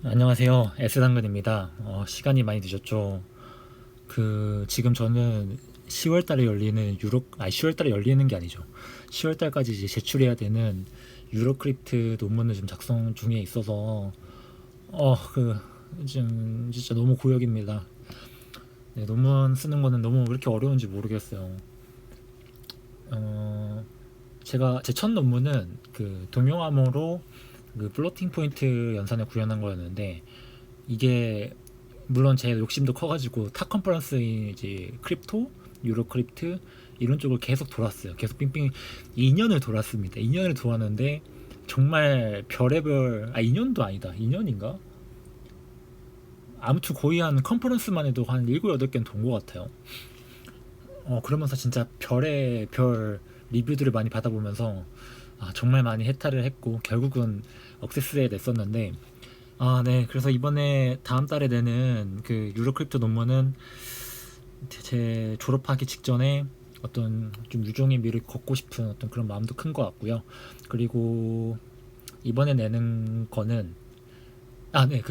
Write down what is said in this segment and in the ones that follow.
안녕하세요. S당근입니다. 시간이 많이 늦었죠. 지금 저는 10월 달에 열리는 10월 달에 열리는 게 아니죠. 10월 달까지 이제 제출해야 되는 유로크립트 논문을 좀 작성 중에 있어서, 지금 진짜 너무 고역입니다. 네, 논문 쓰는 거는 너무 왜 이렇게 어려운지 모르겠어요. 어, 제가 제 첫 논문은 동용암호로 플로팅 포인트 연산을 구현한 거였는데, 이게 물론 제 욕심도 커가지고 타 컨퍼런스인 이제 크립토, 유로 크립트 이런 쪽을 계속 돌았어요. 계속 빙빙 2년을 돌았습니다. 2년을 돌았는데 정말 별의별 2년도 아니다. 2년인가? 아무튼 거의 한 컨퍼런스만 해도 한 7, 8개는 돈 것 같아요. 그러면서 진짜 별의 별 리뷰들을 많이 받아보면서 정말 많이 해탈을 했고 결국은 억세스에 냈었는데, 네. 그래서 이번에 다음 달에 내는 유로 크립토 논문은 제 졸업하기 직전에 어떤 좀 유종의 미를 걷고 싶은 어떤 그런 마음도 큰 것 같고요. 그리고 이번에 내는 거는 네.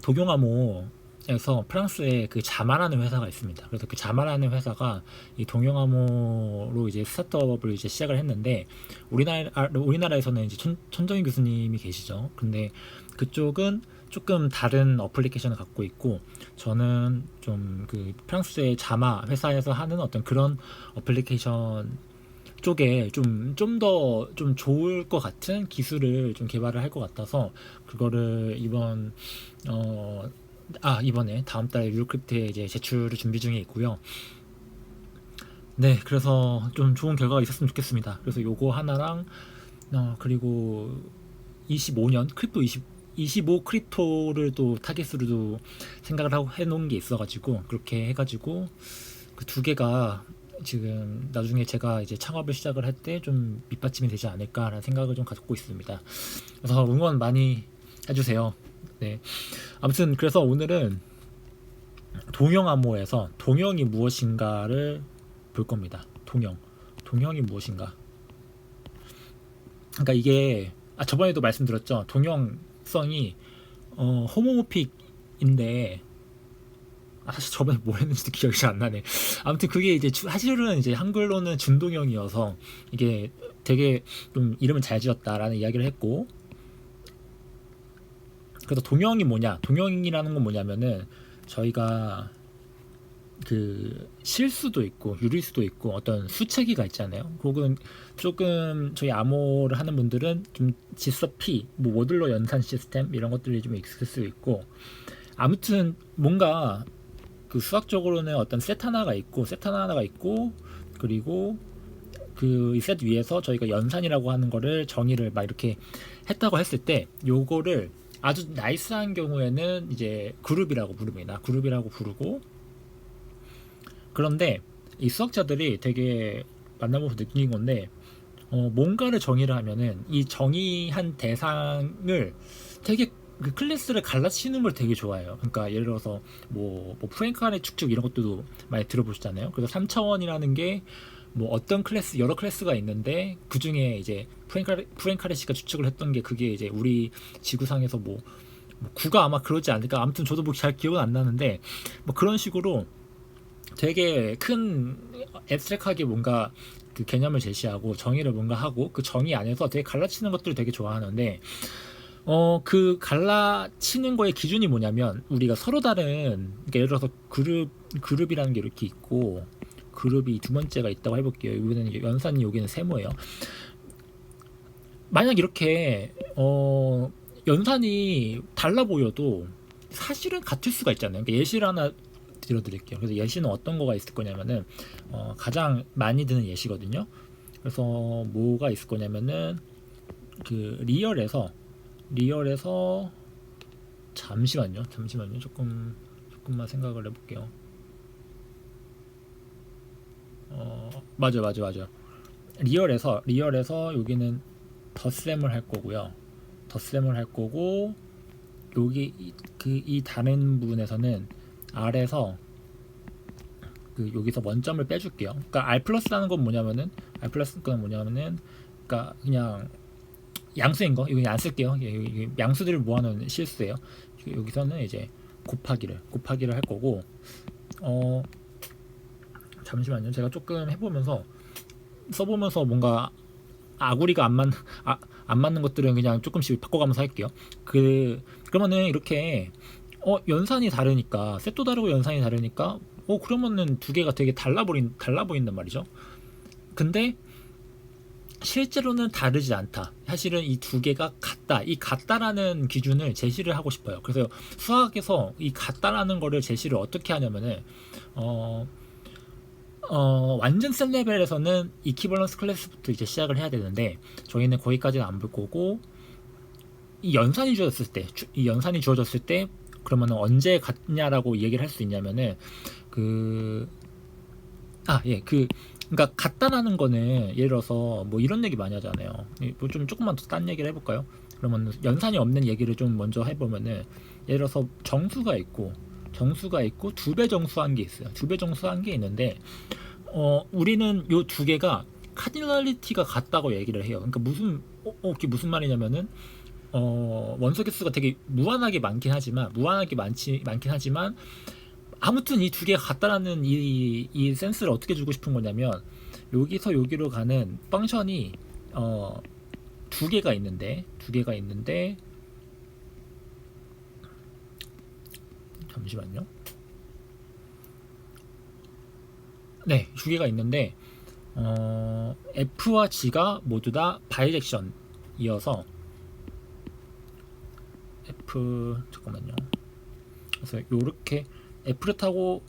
동용암호에서 프랑스에 자마라는 회사가 있습니다. 그래서 자마라는 회사가 이 동용암호로 이제 스타트업을 이제 시작을 했는데, 우리나라에서는 이제 천정희 교수님이 계시죠. 근데 그쪽은 조금 다른 어플리케이션을 갖고 있고, 저는 좀 프랑스의 자마 회사에서 하는 어떤 그런 어플리케이션 쪽에 좀 더 좀 좋을 것 같은 기술을 좀 개발을 할 것 같아서, 그거를 이번에 다음 달 유로크립트에 이제 제출을 준비 중에 있고요. 네, 그래서 좀 좋은 결과가 있었으면 좋겠습니다. 그래서 요거 하나랑 그리고 25년 크립토 25 크립토를 또 타겟으로도 생각을 하고 해놓은 게 있어가지고, 그렇게 해가지고 그 두 개가 지금 나중에 제가 이제 창업을 시작을 할 때 좀 밑받침이 되지 않을까라는 생각을 좀 갖고 있습니다. 그래서 응원 많이 해주세요. 네. 아무튼 그래서 오늘은 동형암호에서 동형이 무엇인가를 볼 겁니다. 동형이 무엇인가. 그러니까 이게 저번에도 말씀드렸죠. 동형성이 호모모픽인데, 사실 저번에 뭘 했는지도 기억이 잘 안 나네. 아무튼 그게 이제 사실은 이제 한글로는 준동형이어서 이게 되게 좀 이름을 잘 지었다라는 이야기를 했고, 그래서 동형이 뭐냐? 동형이라는 건 뭐냐면은 저희가 실수도 있고 유리수도 있고 어떤 수체기가 있잖아요. 혹은 조금 저희 암호를 하는 분들은 좀 지서 P, 뭐 모듈러 연산 시스템 이런 것들이 좀 있을 수 있고, 아무튼 뭔가 수학적으로는 어떤 셋 하나가 있고, 그리고 이 셋 위에서 저희가 연산이라고 하는 거를 정의를 막 이렇게 했다고 했을 때, 요거를 아주 나이스한 경우에는 이제 그룹이라고 부릅니다. 그룹이라고 부르고, 그런데 이 수학자들이 되게 만나보면서 느낀 건데, 뭔가를 정의를 하면은 이 정의한 대상을 되게 클래스를 갈라치는 걸 되게 좋아해요. 그러니까 예를 들어서 뭐 프랭카레 축적 이런 것도 많이 들어보셨잖아요. 그래서 3차원이라는 게 뭐 어떤 클래스 여러 클래스가 있는데, 그 중에 이제 프랭카레 씨가 추측을 했던 게 그게 이제 우리 지구상에서 뭐 9가 아마 그러지 않을까. 아무튼 저도 뭐 잘 기억은 안 나는데, 뭐 그런 식으로 되게 큰 앱스트랙하게 뭔가 개념을 제시하고 정의를 뭔가 하고, 그 정의 안에서 되게 갈라치는 것들을 되게 좋아하는데, 갈라치는 거의 기준이 뭐냐면, 우리가 서로 다른, 그러니까 예를 들어서 그룹이라는 게 이렇게 있고, 그룹이 두 번째가 있다고 해볼게요. 여기는 연산이, 여기는 세모예요. 만약 이렇게 연산이 달라 보여도 사실은 같을 수가 있잖아요. 그러니까 예시를 하나 들어드릴게요. 그래서 예시는 어떤 거가 있을 거냐면은, 가장 많이 드는 예시거든요. 그래서 뭐가 있을 거냐면은 리얼에서 잠시만요. 조금만 생각을 해볼게요. 맞아. 리얼에서 여기는 덧셈을 할 거고요. 덧셈을 할 거고, 여기 이 다른 부분에서는 R에서 여기서 원점을 빼줄게요. 그러니까 R 플러스라는 건 뭐냐면은, 그러니까 그냥 양수인 거 이거 안 쓸게요. 이게 양수들을 모아놓은 실수예요. 여기서는 이제 곱하기를 할 거고 잠시만요. 제가 조금 해보면서 써보면서 뭔가 아구리가 안 맞는 것들은 그냥 조금씩 바꿔가면서 할게요. 그러면은 이렇게 연산이 다르니까 셋도 다르고 연산이 다르니까 그러면은 두 개가 되게 달라 보인단 말이죠. 근데 실제로는 다르지 않다. 사실은 이 두 개가 같다. 이 같다라는 기준을 제시를 하고 싶어요. 그래서 수학에서 이 같다라는 거를 제시를 어떻게 하냐면은 완전 센 레벨에서는 이퀴벌런스 클래스부터 이제 시작을 해야 되는데 저희는 거기까지는 안 볼 거고 이 연산이 주어졌을 때 그러면 언제 같냐라고 얘기를 할 수 있냐면은 그러니까 같다라는 거는 예를 들어서 뭐 이런 얘기 많이 하잖아요. 뭐 좀 조금만 더 딴 얘기를 해볼까요? 그러면 연산이 없는 얘기를 좀 먼저 해보면은 예를 들어서 정수가 있고 두 배 정수한 게 있어요. 두 배 정수한 게 있는데 우리는 요 두 개가 카디널리티가 같다고 얘기를 해요. 그러니까 그게 무슨 말이냐면은 원소 개수가 되게 무한하게 많긴 하지만 아무튼 이 두 개가 같다라는 이 센스를 어떻게 주고 싶은 거냐면 여기서 여기로 가는 펑션이 두 개가 있는데 잠시만요. 네, 두 개가 있는데 F와 G가 모두 다 바이젝션이어서 잠깐만요. 그래서 요렇게 F를 타고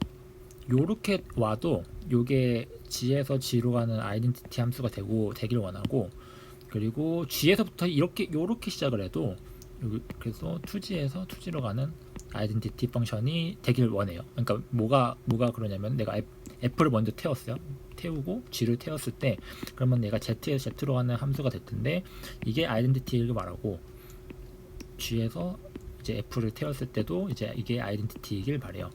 요렇게 와도 요게 G에서 G로 가는 아이덴티티 함수가 되길 원하고, 그리고 G에서부터 요렇게 시작을 해도 그래서 2G에서 2G로 가는 아이덴티티 펑션이 되길 원해요. 그러니까 뭐가 그러냐면 내가 F를 먼저 태우고 G를 태웠을 때 그러면 내가 Z에서 Z로 가는 함수가 될 텐데 이게 아이덴티티를 말하고, G에서 이제 F를 태웠을 때도 이제 이게 아이덴티티이길 바래요.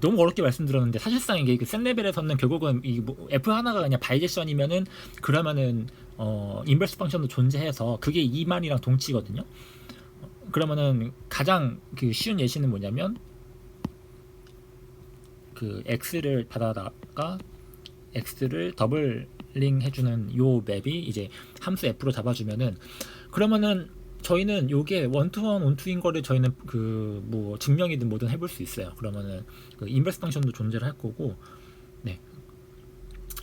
너무 어렵게 말씀드렸는데 사실상 이게 센 레벨에서는 결국은 F 하나가 그냥 바이젝션이면은 그러면은 인버스 펑션도 존재해서 그게 이 말이랑 동치거든요. 그러면은 가장 쉬운 예시는 뭐냐면 x를 받아다가 x를 더블링 해주는 요 맵이 이제 함수 f로 잡아주면은 그러면은 저희는 요게 원투원 원투인 거를 저희는 뭐 증명이든 뭐든 해볼 수 있어요. 그러면은 인버스 펑션도 존재를 할 거고, 네.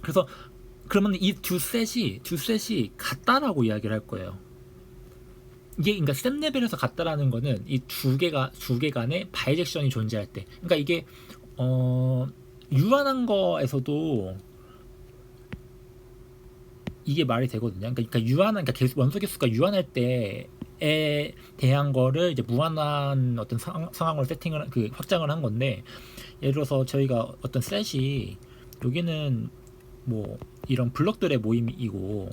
그래서 그러면 이 두 셋이 같다라고 이야기를 할 거예요. 이게 그러니까 셋 레벨에서 같다라는 거는 이 두 개 간의 바이젝션이 존재할 때, 그러니까 이게 유한한 거에서도 이게 말이 되거든요. 그러니까 원소 개수가 유한할 때에 대한 거를 이제 무한한 어떤 상황으로 확장을 한 건데, 예를 들어서 저희가 어떤 셋이 여기는 뭐 이런 블럭들의 모임이고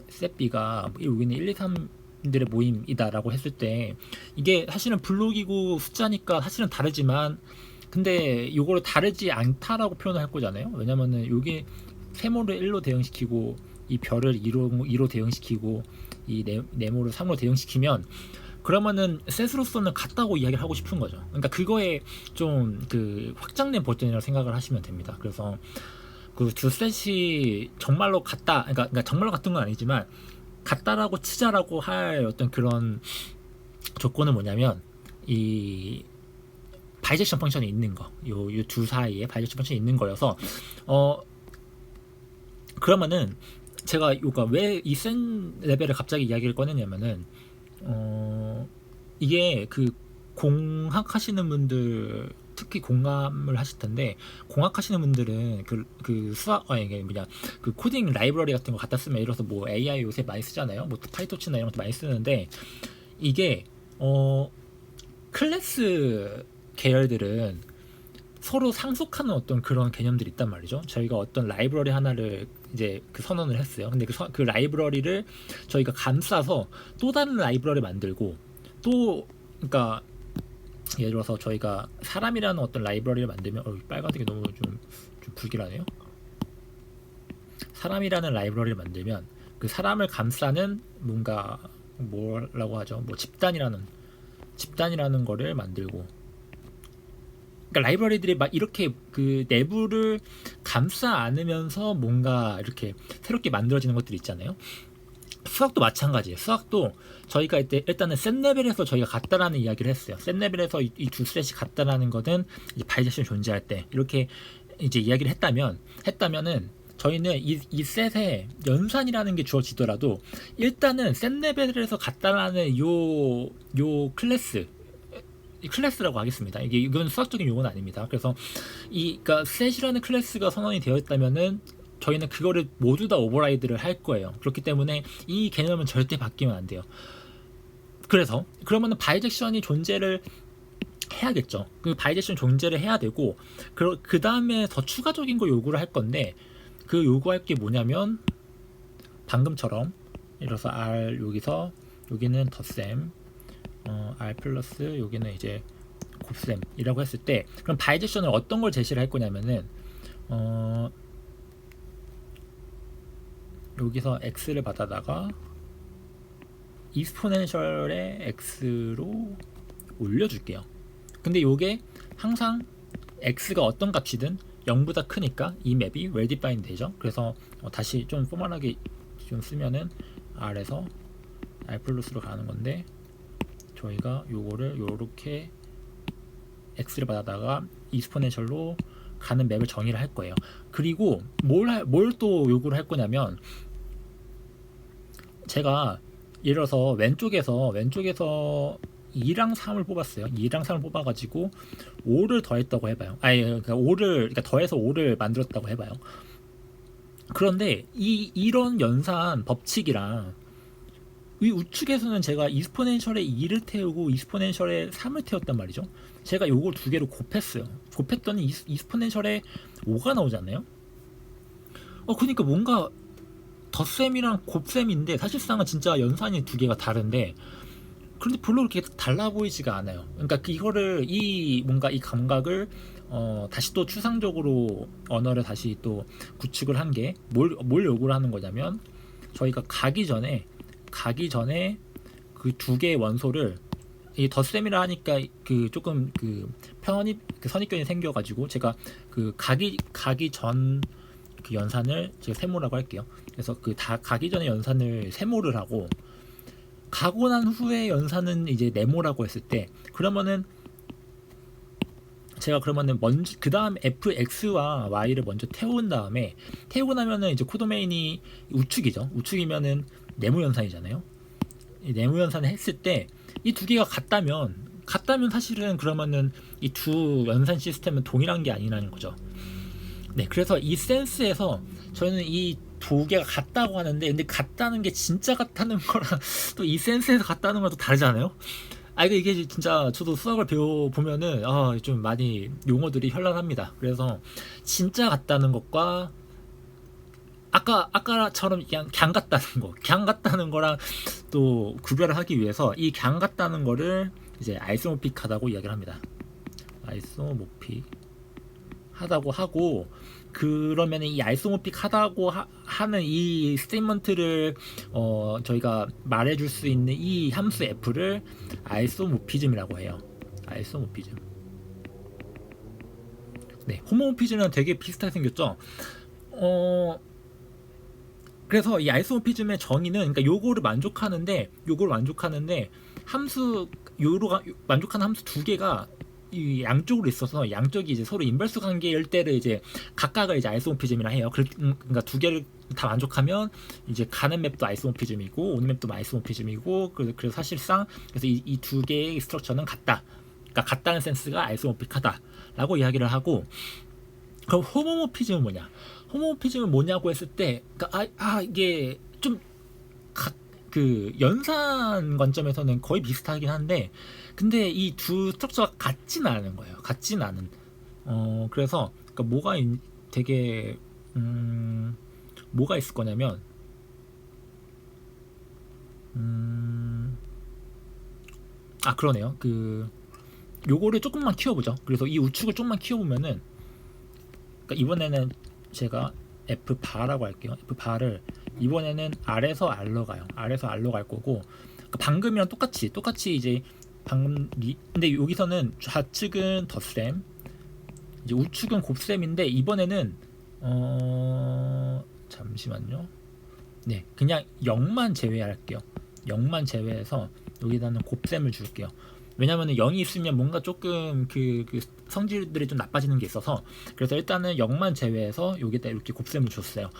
셋 B가 여기는 1, 2, 3들의 모임이다라고 했을 때 이게 사실은 블록이고 숫자니까 사실은 다르지만 근데 이거를 다르지 않다라고 표현을 할 거잖아요. 왜냐면은 여기 세모를 1로 대응시키고 이 별을 2로 대응시키고 이 네모를 3으로 대응시키면 그러면은 셋으로서는 같다고 이야기를 하고 싶은 거죠. 그러니까 그거에 좀 확장된 버전이라고 생각을 하시면 됩니다. 그래서 두 셋이 정말로 같다, 그러니까 정말로 같은 건 아니지만 같다라고 치자라고 할 어떤 그런 조건은 뭐냐면 이 바이젝션 펑션이 있는 거, 요 두 사이에 바이젝션 펑션이 있는 거여서 그러면은 제가 왜 이 센 레벨을 갑자기 이야기를 꺼내냐면은 이게 공학하시는 분들 특히 공감을 하실 텐데, 공학하시는 분들은 이게 뭐냐 코딩 라이브러리 같은 거 갖다 쓰면 예를 들어서 뭐 AI 요새 많이 쓰잖아요. 뭐 파이토치나 이런 것도 많이 쓰는데 이게 클래스 계열들은 서로 상속하는 어떤 그런 개념들이 있단 말이죠. 저희가 어떤 라이브러리 하나를 이제 선언을 했어요. 근데 그 라이브러리를 저희가 감싸서 또 다른 라이브러리 만들고 그러니까 예를 들어서 저희가 사람이라는 어떤 라이브러리를 만들면 빨간색이 너무 좀 불길하네요. 사람이라는 라이브러리를 만들면 그 사람을 감싸는 뭔가 뭐라고 하죠? 뭐 집단이라는 거를 만들고, 그러니까 라이브러리들이 막 이렇게 그 내부를 감싸 안으면서 뭔가 이렇게 새롭게 만들어지는 것들이 있잖아요. 수학도 마찬가지예요. 수학도 저희가 일단은 센 레벨에서 저희가 같다라는 이야기를 했어요. 센 레벨에서 이 두 셋이 같다라는 거는 이제 바이제션이 존재할 때 이렇게 이제 이야기를 했다면은 저희는 이 셋의 연산이라는 게 주어지더라도 일단은 센 레벨에서 같다라는 요 클래스라고 하겠습니다. 이건 수학적인 용어는 아닙니다. 그래서 그러니까 셋이라는 클래스가 선언이 되어 있다면은 저희는 그거를 모두 다 오버라이드를 할 거예요. 그렇기 때문에 이 개념은 절대 바뀌면 안 돼요. 그래서 그러면은 바이젝션이 존재를 해야겠죠. 그 바이젝션 존재를 해야 되고, 그 다음에 더 추가적인 걸 요구를 할 건데, 그 요구할 게 뭐냐면 방금처럼 예를 들어서 R 여기서 여기는 덧셈, R 플러스 여기는 이제 곱셈이라고 했을 때, 그럼 바이젝션을 어떤 걸 제시를 할 거냐면은 여기서 x를 받아다가 이스포넨셜의 x로 올려줄게요. 근데 요게 항상 x가 어떤 값이든 0보다 크니까 이 맵이 well defined 되죠. 그래서 다시 좀 포멀하게 좀 쓰면은 r에서 r 플러스로 가는 건데, 저희가 요거를 요렇게 x를 받아다가 이스포넨셜로 가는 맵을 정의를 할 거예요. 그리고 뭘 또 요구를 할 거냐면, 제가 예를 들어서 왼쪽에서 2랑 3을 뽑았어요. 2랑 3을 뽑아가지고 5를 더했다고 해봐요. 그러니까 더해서 5를 만들었다고 해봐요. 그런데 이런 연산 법칙이랑 이 우측에서는 제가 이스포넨셜에 2를 태우고 이스포넨셜에 3을 태웠단 말이죠. 제가 요걸 두 개로 곱했어요. 곱했더니 이스포넨셜에 5가 나오잖아요. 그러니까 뭔가 덧셈이랑 곱셈인데 사실상은 진짜 연산이 두 개가 다른데, 그런데 별로 그렇게 달라 보이지가 않아요. 그러니까 이거를 뭔가 이 감각을 다시 또 추상적으로 언어를 다시 또 구축을 한 게 뭘 요구를 하는 거냐면, 저희가 가기 전에 그 두 개의 원소를 이 덧셈이라 하니까 그 조금 그 선입견이 생겨가지고 제가 그 가기 전 그 연산을 제가 세모라고 할게요. 그래서 가기 전에 연산을 세모를 하고, 가고 난 후에 연산은 이제 네모라고 했을 때, 그러면은 제가 먼저 그 다음 fx와 y를 먼저 태우고 나면은 이제 코도메인이 우측이죠. 우측이면은 네모 연산이잖아요. 이 네모 연산을 했을 때 이 두 개가 같다면 사실은 그러면은 이 두 연산 시스템은 동일한 게 아니라는 거죠. 네, 그래서 이 센스에서 저는 이 두 개가 같다고 하는데, 근데 같다는 게 진짜 같다는 거랑 또 이 센스에서 같다는 건 또 다르잖아요. 이게 진짜 저도 수학을 배워보면은 좀 많이 용어들이 현란합니다. 그래서 진짜 같다는 것과 아까처럼 그냥 갱 같다는 거랑 또 구별을 하기 위해서 이 갱 같다는 거를 이제 아이소모픽하다고 이야기를 합니다. 아이소모픽 하다고 하고, 그러면 이 아이소모픽 하다고 하는 이 스테이트먼트를 저희가 말해줄 수 있는 이 함수 f를 아이소모피즘이라고 해요. 아이소모피즘. 네, 호모모피즘은 되게 비슷하게 생겼죠. 그래서 이 아이소모피즘의 정의는, 그러니까 요거를 만족하는데 만족하는 함수 두 개가 이 양쪽으로 있어서 양쪽이 이제 서로 인버스 관계일 때를 이제 각각을 이제 아이소모피즘이라 해요. 그러니까 두 개를 다 만족하면 이제 가는 맵도 아이소모피즘이고 오는 맵도 아이소모피즘이고, 그래서 사실상 그래서 이 두 개의 스트럭처는 같다. 그러니까 같다는 센스가 아이소모픽하다라고 이야기를 하고, 그럼 호모모피즘은 뭐냐? 호모모피즘은 뭐냐고 했을 때, 그러니까 이게 좀 그 연산 관점에서는 거의 비슷하긴 한데, 근데 이 두 스트럭처가 같진 않은 거예요. 같진 않은. 그래서 그러니까 되게 뭐가 있을 거냐면, 그러네요. 요거를 조금만 키워보죠. 그래서 이 우측을 조금만 키워보면은, 그러니까 이번에는 제가 F 바라고 할게요. F 바를 이번에는 R에서 R로 가요. R에서 R로 갈 거고, 그러니까 방금이랑 똑같이 이제 근데 여기서는 좌측은 덧셈, 이제 우측은 곱셈인데 이번에는 잠시만요. 네, 그냥 0만 제외할게요. 0만 제외해서 여기다는 곱셈을 줄게요. 왜냐면 0이 있으면 뭔가 조금 그 성질들이 좀 나빠지는 게 있어서, 그래서 일단은 0만 제외해서 여기다 이렇게 곱셈을 줬어요.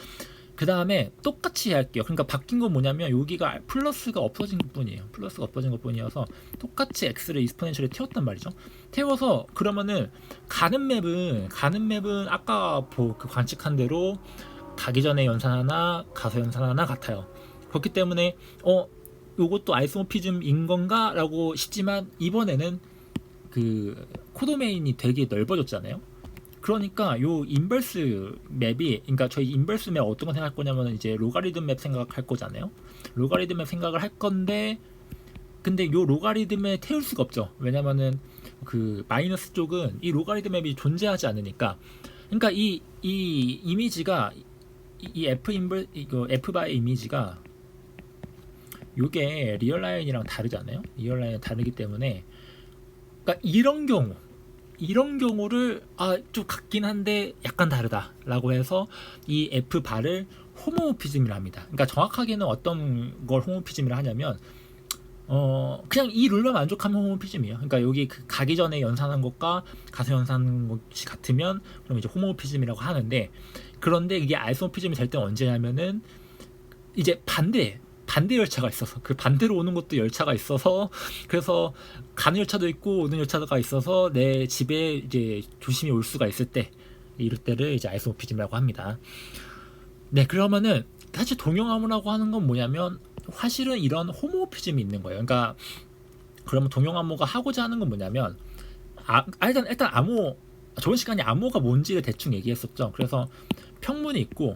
그 다음에 똑같이 할게요. 그러니까 바뀐 건 뭐냐면 여기가 플러스가 없어진 것 뿐이에요. 플러스가 없어진 것 뿐이어서 똑같이 x를 익스포넨셜에 태웠단 말이죠. 태워서 그러면은 가는 맵은 아까 그 관측한 대로 가기 전에 연산 하나, 가서 연산 하나 같아요. 그렇기 때문에 요것도 아이소모피즘인 건가? 라고 싶지만 이번에는 그 코도메인이 되게 넓어졌잖아요. 그러니까 요 인버스 맵이, 그러니까 저희 인버스 맵 어떤 거 생각할 거냐면 이제 로가리즘 맵 생각할 거잖아요. 로가리즘 맵 생각을 할 건데, 근데 요 로가리즘에 태울 수가 없죠. 왜냐면은 그 마이너스 쪽은 이 로가리즘 맵이 존재하지 않으니까. 그러니까 이 이미지가 이 F 바의 이미지가 요게 리얼 라인이랑 다르잖아요. 리얼 라인이 다르기 때문에, 그러니까 이런 경우를 좀 같긴 한데 약간 다르다라고 해서 이 F 바를 호모모피즘이라 합니다. 그러니까 정확하게는 어떤 걸 호모모피즘이라 하냐면 그냥 이 룰만 만족하면 호모모피즘이에요. 그러니까 여기 그 가기 전에 연산한 것과 가서 연산한 것이 같으면 그럼 이제 호모모피즘이라고 하는데, 그런데 이게 아이소모피즘이 될 때는 언제냐면은 이제 반대 열차가 있어서, 그 반대로 오는 것도 열차가 있어서, 그래서 가는 열차도 있고 오는 열차가 있어서 내 집에 이제 조심히 올 수가 있을 때, 이럴 때를 이제 아이소모피즘이라고 합니다. 네, 그러면은 사실 동형암호라고 하는 건 뭐냐면 사실은 이런 호모모피즘이 있는 거예요. 그러니까 그러면 동형암호가 하고자 하는 건 뭐냐면 일단 암호, 저번 시간에 암호가 뭔지를 대충 얘기했었죠. 그래서 평문이 있고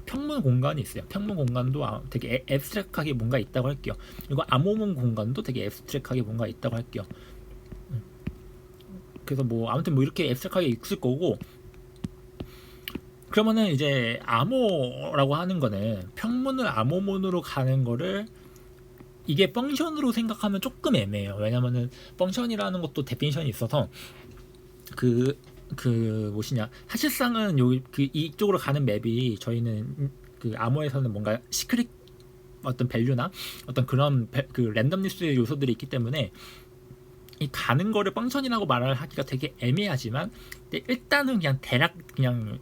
평문 공간이 있어요. 평문 공간도 되게 앱스트랙하게 뭔가 있다고 할게요. 그리고 암호문 공간도 되게 앱스트랙하게 뭔가 있다고 할게요. 그래서 뭐 아무튼 뭐 이렇게 앱스트랙하게 있을 거고, 그러면은 이제 암호라고 하는 거는 평문을 암호문으로 가는 거를 이게 펑션으로 생각하면 조금 애매해요. 왜냐면은 펑션이라는 것도 데피니션이 있어서 그 무엇이냐, 사실상은 이쪽으로 가는 맵이 저희는 그 암호에서는 뭔가 시크릿 어떤 밸류나 어떤 그런 그 랜덤니스의 요소들이 있기 때문에 이 가는 거를 펑션이라고 말하기가 되게 애매하지만, 일단은 그냥 대략 그냥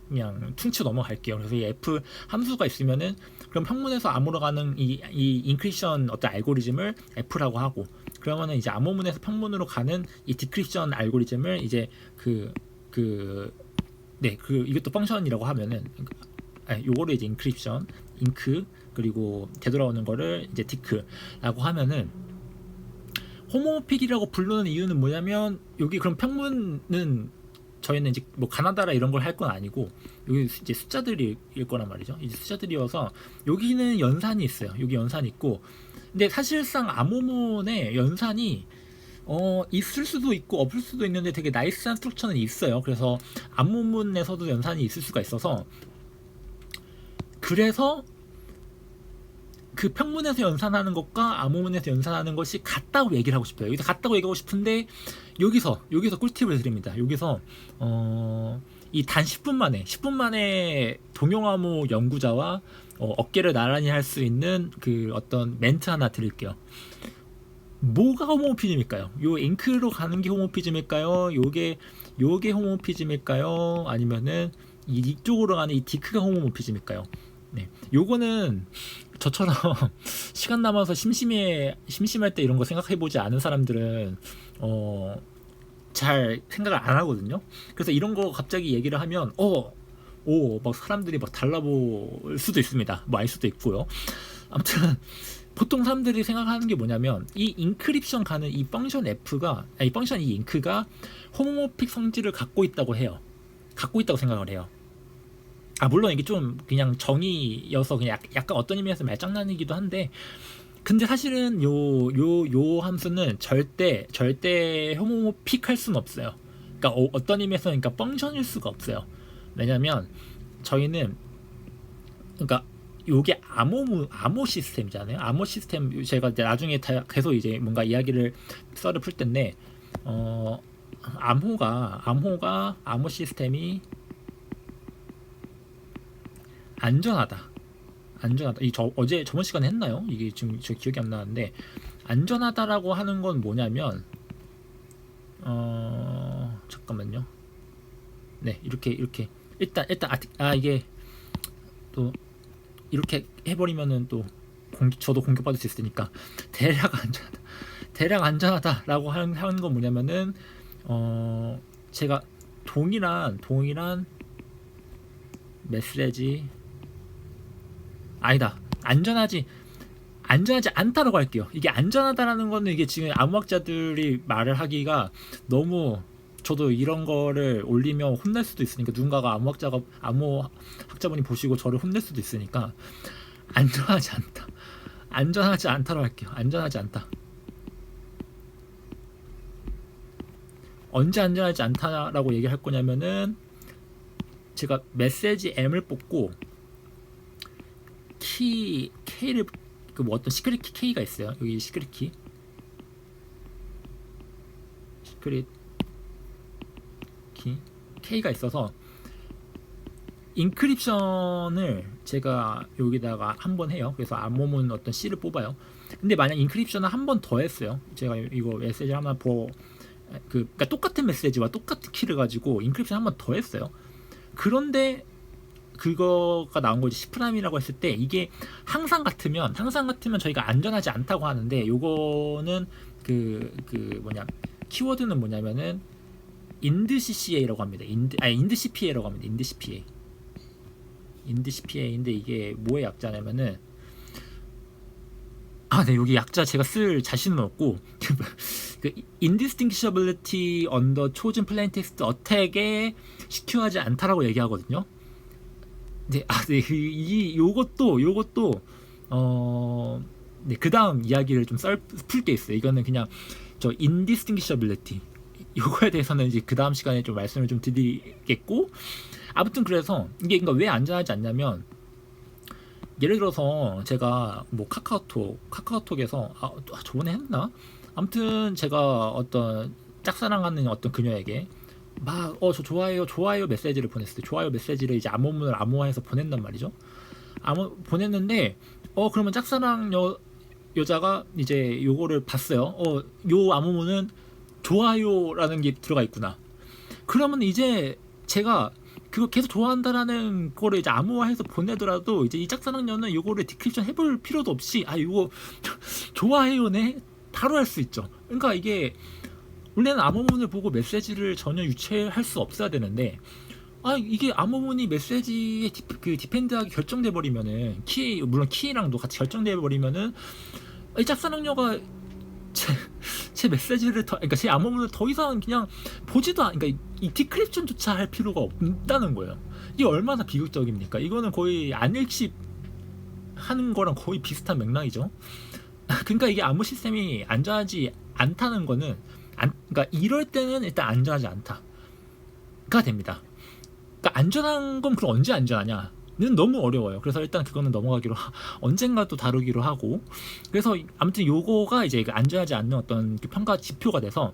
퉁쳐 넘어갈게요. 그래서 이 f 함수가 있으면은 그럼 평문에서 암호로 가는 이 인크리션 어떤 알고리즘을 f라고 하고, 그러면은 이제 암호문에서 평문으로 가는 이 디크립션 알고리즘을 이제 이것도 펑션이라고 하면은, 요거를 이제 인크립션, 잉크, 그리고 되돌아오는 거를 이제 디크라고 하면은, 호모픽이라고 부르는 이유는 뭐냐면 여기 그럼 평문은 저희는 이제 뭐 가나다라 이런 걸 할 건 아니고 여기 이제 숫자들일 거란 말이죠. 이제 숫자들이어서 여기는 연산이 있어요. 여기 연산이 있고, 근데 사실상 암호문에 연산이 있을 수도 있고 없을 수도 있는데 되게 나이스한 스트럭처는 있어요. 그래서 암호문에서도 연산이 있을 수가 있어서, 그래서 그 평문에서 연산하는 것과 암호문에서 연산하는 것이 같다고 얘기를 하고 싶어요. 여기서 같다고 얘기하고 싶은데 여기서 꿀팁을 드립니다. 여기서 이 단 10분 만에 동형암호 연구자와 어깨를 나란히 할 수 있는 그 어떤 멘트 하나 드릴게요. 뭐가 호모피즘일까요? 요 잉크로 가는 게 호모피즘일까요? 요게 호모피즘일까요? 아니면은 이쪽으로 가는 이 디크가 호모피즘일까요? 네, 요거는 저처럼 시간 남아서 심심할 때 이런 거 생각해보지 않은 사람들은 잘 생각을 안 하거든요. 그래서 이런 거 갑자기 얘기를 하면 막 사람들이 막 달라볼 수도 있습니다. 뭐 알 수도 있고요. 아무튼 보통 사람들이 생각하는 게 뭐냐면 이 인크립션 가는 이 펑션 f가, 이 펑션 이 잉크가 호모모픽 성질을 갖고 있다고 생각을 해요. 물론 이게 좀 그냥 정의여서 그냥 약간 어떤 의미에서 말장난이기도 한데, 근데 사실은 요 함수는 절대 호모모픽할 수는 없어요. 그러니까 어떤 의미에서 그러니까 펑션일 수가 없어요. 왜냐면 저희는 그러니까 요게 암호 시스템이잖아요. 암호 시스템 제가 이제 나중에 계속 이제 뭔가 이야기를 썰을 풀 텐데 암호 시스템이 안전하다. 이 어제 저번 시간에 했나요? 이게 지금 저 기억이 안 나는데 안전하다라고 하는 건 뭐냐면 잠깐만요. 네, 이렇게 일단 이게 또 이렇게 해버리면은 또 저도 공격받을 수 있으니까 대략 안전하다라고 하는 건 뭐냐면은 제가 동일한 메시지 아니다, 안전하지 않다라고 할게요. 이게 안전하다라는 거는 이게 지금 암호학자들이 말을 하기가 너무, 저도 이런 거를 올리면 혼낼 수도 있으니까, 누군가가 암호학자분이 보시고 저를 혼낼 수도 있으니까 안전하지 않다로 할게요. 안전하지 않다. 언제 안전하지 않다라고 얘기할 거냐면은 제가 메시지 M을 뽑고 K를 뭐 어떤 시크릿 키 K가 있어요. 여기 시크릿 키 K가 있어서 인크립션을 제가 여기다가 한번 해요. 그래서 암호문 어떤 C를 뽑아요. 근데 만약 인크립션을 한 번 더 했어요. 제가 이거 메시지 하나 그러니까 똑같은 메시지와 똑같은 키를 가지고 인크립션 한 번 더 했어요. 그런데 그거가 나온 거지 10'이라고 했을 때, 이게 항상 같으면 저희가 안전하지 않다고 하는데, 요거는 키워드는 뭐냐면은 indCPA라고 합니다. indCPA라고 합니다. indCPA인데 이게 뭐의 약자냐면은 네, 여기 약자 제가 쓸 자신은 없고 indistinguishability under chosen plaintext attack에 시큐하지 않다라고 얘기하거든요. 네, 요것도 네, 그 다음 이야기를 좀 풀 게 있어요. 이거는 그냥 indistinguishability 요거에 대해서는 이제 그 다음 시간에 좀 말씀을 좀 드리겠고, 아무튼 그래서 이게 그러니까 왜 안전하지 않냐면, 예를 들어서 제가 뭐 카카오톡에서 저번에 했나? 아무튼 제가 어떤 짝사랑하는 어떤 그녀에게 막 저 좋아요 메시지를 보냈을 때, 좋아요 메시지를 이제 암호문을 암호화해서 보낸단 말이죠. 보냈는데 그러면 짝사랑 여자가 이제 요거를 봤어요. 요 암호문은 좋아요라는 게 들어가 있구나. 그러면 이제 제가 그거 계속 좋아한다라는 거를 이제 암호화해서 보내더라도 이제 이 짝사랑녀는 요거를 디크립션 해볼 필요도 없이 이거 좋아해요네 바로 할 수 있죠. 그러니까 이게 원래는 암호문을 보고 메시지를 전혀 유추할 수 없어야 되는데, 이게 암호문이 메시지에 디펜드하게 결정돼 버리면은, 물론 키랑도 같이 결정돼 버리면은 이 짝사랑녀가 제 메시지를 그러니까 제 암호문을 더 이상 그냥 보지도 그러니까 이 디크립션조차 할 필요가 없다는 거예요. 이게 얼마나 비극적입니까? 이거는 거의 안일십 하는 거랑 거의 비슷한 맥락이죠. 그러니까 이게 암호 시스템이 안전하지 않다는 거는 그러니까 이럴 때는 일단 안전하지 않다가 됩니다. 그러니까 안전한 건 그럼 언제 안전하냐? 는 너무 어려워요. 그래서 일단 그거는 넘어가기로 언젠가 또 다루기로 하고, 그래서 아무튼 요거가 이제 안전하지 않는 어떤 평가 지표가 돼서,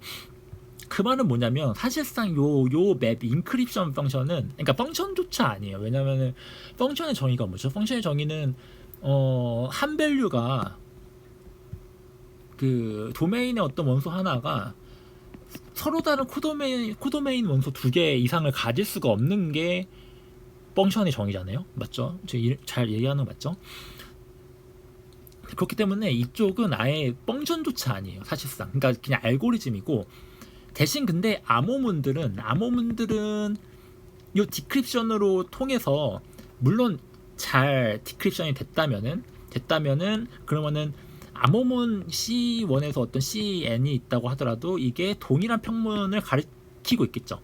그 말은 뭐냐면 사실상 요 맵 인크립션 펑션은 그러니까 펑션조차 아니에요. 왜냐면은 펑션의 정의가 뭐죠? 펑션의 정의는 한 밸류가 그 도메인의 어떤 원소 하나가 서로 다른 코도메인 원소 2개 이상을 가질 수가 없는 게 펑션의 정의잖아요. 맞죠? 잘 얘기하는 거 맞죠? 그렇기 때문에 이쪽은 아예 펑션조차 아니에요. 사실상. 그러니까 그냥 알고리즘이고, 대신 근데 암호문들은 이 디크립션으로 통해서 물론 잘 디크립션이 됐다면은 그러면은 암호문 C1에서 어떤 CN이 있다고 하더라도 이게 동일한 평문을 가리키고 있겠죠.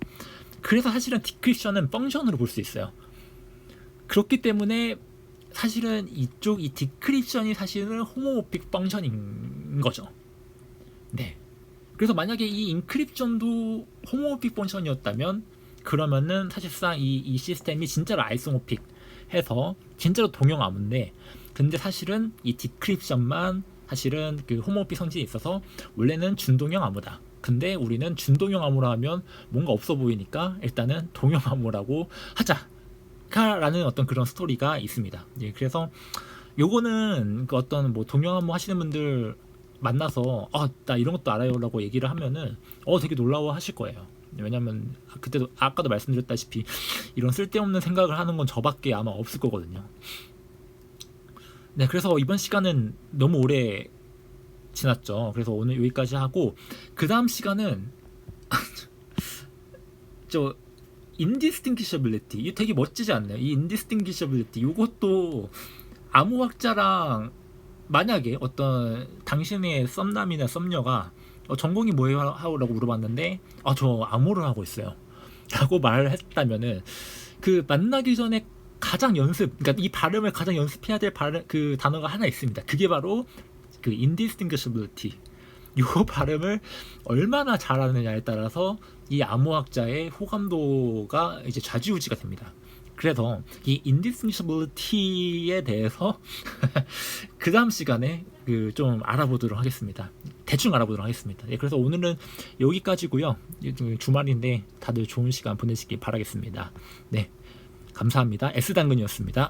그래서 사실은 디크립션은 펑션으로 볼 수 있어요. 그렇기 때문에 사실은 이 디크립션이 사실은 호모모픽 펑션인 거죠. 네. 그래서 만약에 이 인크립션도 호모모픽 펑션이었다면, 그러면은 사실상 이 시스템이 진짜로 아이소모픽, 해서 진짜로 동형암호인데, 근데 사실은 이 디크립션만 사실은 그 홈오피 성질이 있어서 원래는 준동형 암호다. 근데 우리는 준동형 암호라 하면 뭔가 없어 보이니까 일단은 동형 암호라고 하자라는 어떤 그런 스토리가 있습니다. 예, 그래서 요거는 그 어떤 뭐 동형 암호 하시는 분들 만나서 나 이런 것도 알아요라고 얘기를 하면은 되게 놀라워 하실 거예요. 왜냐면 그때도 아까도 말씀드렸다시피 이런 쓸데없는 생각을 하는 건 저밖에 아마 없을 거거든요. 네, 그래서 이번 시간은 너무 오래 지났죠. 그래서 오늘 여기까지 하고, 그 다음 시간은 저 indistinguishability, 이거 되게 멋지지 않나요? 이 indistinguishability 이것도 암호학자랑 만약에 어떤 당신의 썸남이나 썸녀가 전공이 뭐예요? 하고 물어봤는데 저 암호를 하고 있어요 라고 말을 했다면은, 그 만나기 전에 가장 그러니까 이 발음을 가장 연습해야 될 그 단어가 하나 있습니다. 그게 바로 그 indistinguishability. 요 발음을 얼마나 잘하느냐에 따라서 이 암호학자의 호감도가 이제 좌지우지가 됩니다. 그래서 이 indistinguishability에 대해서 그 다음 시간에 그 좀 알아보도록 하겠습니다. 대충 알아보도록 하겠습니다. 예, 그래서 오늘은 여기까지고요. 주말인데 다들 좋은 시간 보내시길 바라겠습니다. 네, 감사합니다. S당근이었습니다.